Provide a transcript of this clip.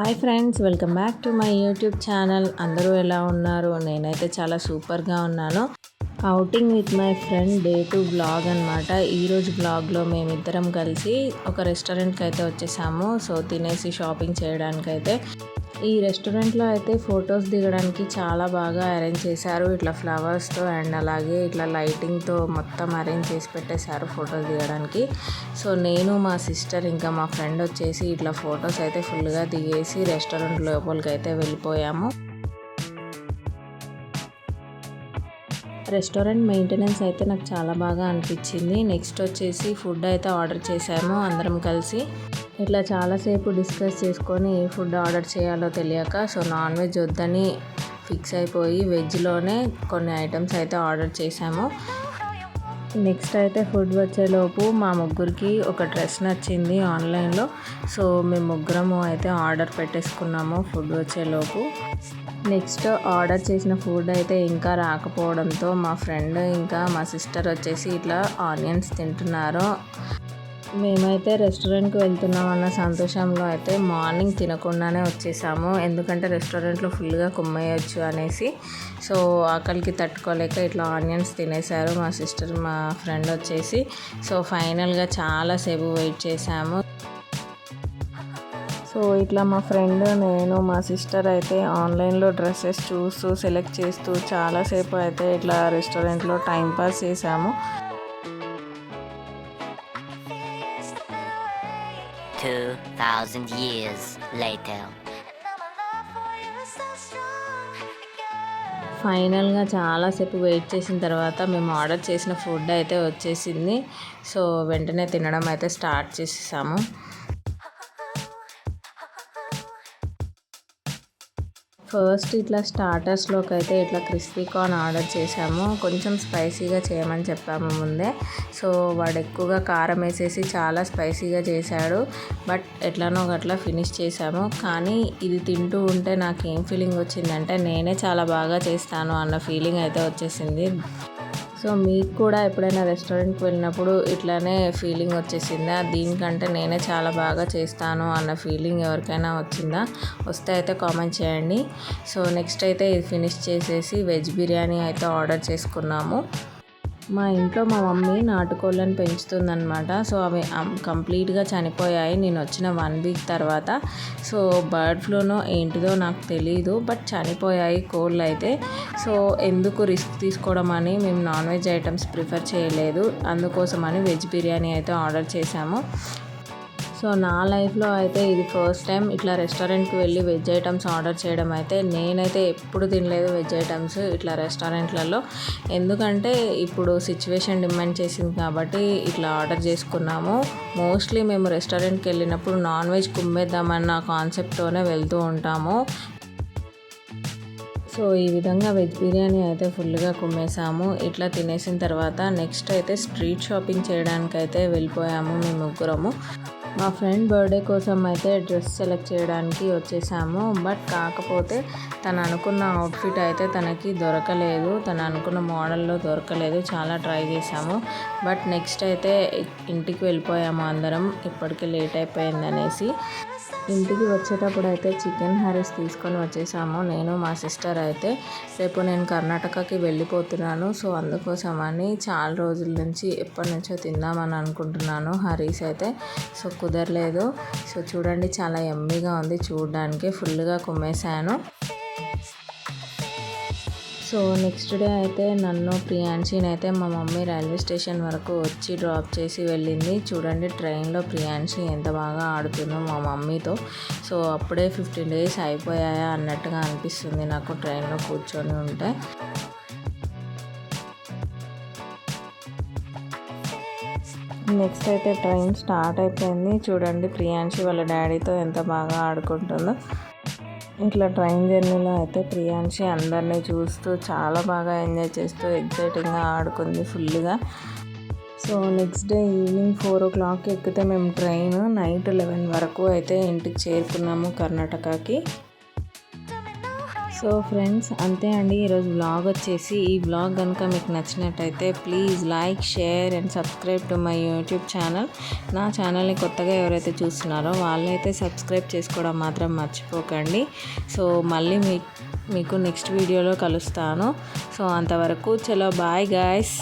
Hi friends, welcome back to my YouTube channel. అందరూ ఎలా ఉన్నారు? నేనైతే చాలా సూపర్గా ఉన్నాను. Outing with my friend day 2 blog అనమాట. ఈరోజు బ్లాగ్లో మేమిద్దరం కలిసి ఒక రెస్టారెంట్కి అయితే వచ్చేసాము. సో తినేసి షాపింగ్ చేయడానికైతే ఈ రెస్టారెంట్లో అయితే ఫొటోస్ దిగడానికి చాలా బాగా అరేంజ్ చేశారు. ఇట్లా ఫ్లవర్స్తో అండ్ అలాగే ఇట్లా లైటింగ్తో మొత్తం అరేంజ్ చేసి పెట్టేశారు ఫొటోస్ దిగడానికి. సో నేను మా సిస్టర్ ఇంకా మా ఫ్రెండ్ వచ్చేసి ఇట్లా ఫొటోస్ అయితే ఫుల్గా దిగేసి రెస్టారెంట్ లోపలికి అయితే వెళ్ళిపోయాము. రెస్టారెంట్ మెయింటెనెన్స్ అయితే నాకు చాలా బాగా అనిపించింది. నెక్స్ట్ వచ్చేసి ఫుడ్ అయితే ఆర్డర్ చేసాము అందరం కలిసి. ఇట్లా చాలాసేపు డిస్కస్ చేసుకొని ఏ ఫుడ్ ఆర్డర్ చేయాలో తెలియక సో నాన్ వెజ్ వద్దని ఫిక్స్ అయిపోయి వెజ్లోనే కొన్ని ఐటమ్స్ అయితే ఆర్డర్ చేసాము. నెక్స్ట్ అయితే ఫుడ్ వచ్చేలోపు మా ముగ్గురికి ఒక డ్రెస్ నచ్చింది ఆన్లైన్లో. సో మేము ముగ్గురము అయితే ఆర్డర్ పెట్టేసుకున్నాము ఫుడ్ వచ్చేలోపు. నెక్స్ట్ ఆర్డర్ చేసిన ఫుడ్ అయితే ఇంకా రాకపోవడంతో మా ఫ్రెండ్ ఇంకా మా సిస్టర్ వచ్చేసి ఇట్లా ఆనియన్స్ తింటున్నారు. మేమైతే రెస్టారెంట్కి వెళ్తున్నాం అన్న సంతోషంలో అయితే మార్నింగ్ తినకుండానే వచ్చేసాము. ఎందుకంటే రెస్టారెంట్లో ఫుల్గా కుమ్మేయచ్చు అనేసి. సో ఆకలికి తట్టుకోలేక ఇట్లా ఆనియన్స్ తినేశారు మా సిస్టర్ మా ఫ్రెండ్ వచ్చేసి. సో ఫైనల్గా చాలాసేపు వెయిట్ చేసాము. సో ఇట్లా మా ఫ్రెండ్ నేను మా సిస్టర్ అయితే ఆన్లైన్లో డ్రెస్సెస్ చూస్తూ సెలెక్ట్ చేస్తూ చాలాసేపు అయితే ఇట్లా రెస్టారెంట్లో టైంపాస్ చేసాము. 2,000 years later. ఫైనల్గా చాలాసేపు వెయిట్ చేసిన తర్వాత మేము ఆర్డర్ చేసిన ఫుడ్ అయితే వచ్చేసింది. సో వెంటనే తినడం అయితే స్టార్ట్ చేసేసాము. ఫస్ట్ ఇట్లా స్టార్టర్స్లోకి అయితే ఇట్లా క్రిస్పీ కార్న్ ఆర్డర్ చేసాము. కొంచెం స్పైసీగా చేయమని చెప్పాము ముందే. సో వాడు ఎక్కువగా కారం వేసేసి చాలా స్పైసీగా చేశాడు. బట్ ఎట్లానో గట్లా ఫినిష్ చేసాము. కానీ ఇది తింటూ ఉంటే నాకు ఏం ఫీలింగ్ వచ్చిందంటే నేనే చాలా బాగా చేస్తాను అన్న ఫీలింగ్ అయితే వచ్చేసింది. సో మీకు కూడా ఎప్పుడైనా రెస్టారెంట్కి వెళ్ళినప్పుడు ఇట్లానే ఫీలింగ్ వచ్చేసిందా? దీనికంటే నేనే చాలా బాగా చేస్తాను అన్న ఫీలింగ్ ఎవరికైనా వచ్చిందా? వస్తే అయితే కామెంట్ చేయండి. సో నెక్స్ట్ అయితే ఇది ఫినిష్ చేసేసి వెజ్ బిర్యానీ అయితే ఆర్డర్ చేసుకున్నాము. మా ఇంట్లో మా మమ్మీ నాటుకోళ్ళని పెంచుతుందన్నమాట. సో అవి కంప్లీట్గా చనిపోయాయి నేను వచ్చిన 1 వీక్ తర్వాత. సో బర్డ్ ఫ్లూనో ఏంటిదో నాకు తెలీదు, బట్ చనిపోయాయి కోళ్ళు అయితే. సో ఎందుకు రిస్క్ తీసుకోవడం అని మేము నాన్ వెజ్ ఐటమ్స్ ప్రిఫర్ చేయలేదు. అందుకోసమని వెజ్ బిర్యానీ అయితే ఆర్డర్ చేసాము. సో నా లైఫ్లో అయితే ఇది ఫస్ట్ టైం ఇట్లా రెస్టారెంట్కి వెళ్ళి వెజ్ ఐటమ్స్ ఆర్డర్ చేయడం. అయితే నేనైతే ఎప్పుడు తినలేదు వెజ్ ఐటమ్స్ ఇట్లా రెస్టారెంట్లలో. ఎందుకంటే ఇప్పుడు సిచ్యువేషన్ డిమాండ్ చేసింది కాబట్టి ఇట్లా ఆర్డర్ చేసుకున్నాము. మోస్ట్లీ మేము రెస్టారెంట్కి వెళ్ళినప్పుడు నాన్ వెజ్ కుమ్మేద్దామన్న కాన్సెప్ట్తోనే వెళ్తూ ఉంటాము. సో ఈ విధంగా వెజ్ బిర్యానీ అయితే ఫుల్గా కుమ్మేసాము. ఇట్లా తినేసిన తర్వాత నెక్స్ట్ అయితే స్ట్రీట్ షాపింగ్ చేయడానికి అయితే వెళ్ళిపోయాము మేము ముగ్గురము. మా ఫ్రెండ్ బర్త్డే కోసం అయితే డ్రెస్ సెలెక్ట్ చేయడానికి వచ్చేసాము. బట్ కాకపోతే తను అనుకున్న అవుట్ఫిట్ అయితే తనకి దొరకలేదు. తను అనుకున్న మోడల్లో దొరకలేదు. చాలా ట్రై చేసాము. బట్ నెక్స్ట్ అయితే ఇంటికి వెళ్ళిపోయాము అందరం. ఇప్పటికే లేట్ అయిపోయింది అనేసి. ఇంటికి వచ్చేటప్పుడు అయితే చికెన్ హరీస్ తీసుకొని వచ్చేసాము నేను మా సిస్టర్ అయితే. రేపు నేను కర్ణాటకకి వెళ్ళిపోతున్నాను. సో అందుకోసమని చాలా రోజుల నుంచి ఎప్పటి నుంచో తిందామని అనుకుంటున్నాను హరీస్ అయితే. సో కుదరలేదు. సో చూడండి చాలా యమ్మీగా ఉంది చూడడానికి. ఫుల్గా కుమ్మేశాను. సో నెక్స్ట్ డే అయితే నన్ను ప్రియాంశిని అయితే మా మమ్మీ రైల్వే స్టేషన్ వరకు వచ్చి డ్రాప్ చేసి వెళ్ళింది. చూడండి ట్రైన్లో ప్రియాంశి ఎంత బాగా ఆడుతుందో మా మమ్మీతో. సో అప్పుడే 15 days అయిపోయాయా అన్నట్టుగా అనిపిస్తుంది నాకు ట్రైన్లో కూర్చొని ఉంటే. నెక్స్ట్ అయితే ట్రైన్ స్టార్ట్ అయిపోయింది. చూడండి ప్రియాంశి వాళ్ళ డాడీతో ఎంత బాగా ఆడుకుంటుందో. ఇట్లా ట్రైన్ జర్నీలో అయితే ప్రియాంశి అందరినీ చూస్తూ చాలా బాగా ఎంజాయ్ చేస్తూ ఎగ్జైటింగ్గా ఆడుకుంది ఫుల్గా. So next day evening 4 o'clock ఎక్కితే మేము ట్రైన్ నైట్ 11 వరకు అయితే ఇంటికి చేరుకున్నాము కర్ణాటకకి. సో సో ఫ్రెండ్స్ అంతే అండి ఈరోజు వ్లాగ్ వచ్చేసి. ఈ వ్లాగ్ కనుక మీకు నచ్చినట్టయితే please like, share and subscribe to my YouTube channel. నా ఛానల్ని కొత్తగా ఎవరైతే చూస్తున్నారో వాళ్ళైతే సబ్స్క్రైబ్ చేసుకోవడం మాత్రం మర్చిపోకండి. సో మళ్ళీ మీకు నెక్స్ట్ వీడియోలో కలుస్తాను. సో అంతవరకు చలో బాయ్ గాయ్స్.